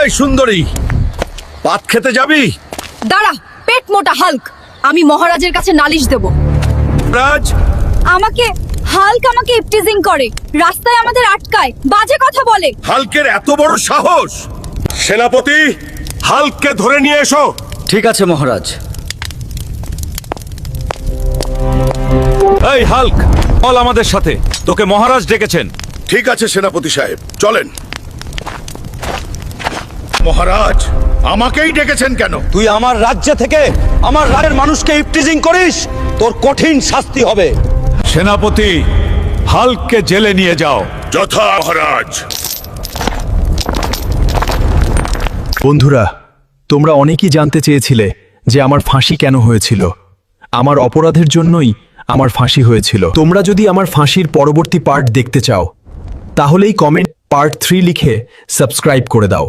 এই সুন্দরী, ভাত খেতে যাবি? দাঁড়া, পেট মোটা হাল্ক, আমি মহারাজের কাছে নালিশ দেব। রাজ, হাল্ক আমাকে ইপটিজিং করে, রাস্তায় আমাদের আটকায়, বাজে কথা বলে। হাল্কের এত বড় সাহস! সেনাপতি, হাল্ককে ধরে নিয়ে এসো। ঠিক আছে মহারাজ। এই হাল্ক, চল আমাদের সাথে, তোকে মহারাজ ডেকেছেন। ঠিক আছে সেনাপতি সাহেব, চলেন। মহারাজ আমাকেই ডেকেছেন কেন? তুই আমার রাজ্য থেকে আমার রাজ্যের মানুষকে ইপটিজিং করিস, তোর কঠিন শাস্তি হবে। সেনাপতি, হাল্ককে জেলে নিয়ে যাও। যথা মহারাজ। বন্ধুরা, তোমরা অনেকেই জানতে চেয়েছিলে যে আমার ফাঁসি কেন হয়েছিল। আমার অপরাধের জন্যই আমার ফাঁসি হয়েছিল। তোমরা যদি আমার ফাঁসির পরবর্তী পার্ট দেখতে চাও, তাহলেই কমেন্ট পার্ট 3 লিখে সাবস্ক্রাইব করে দাও।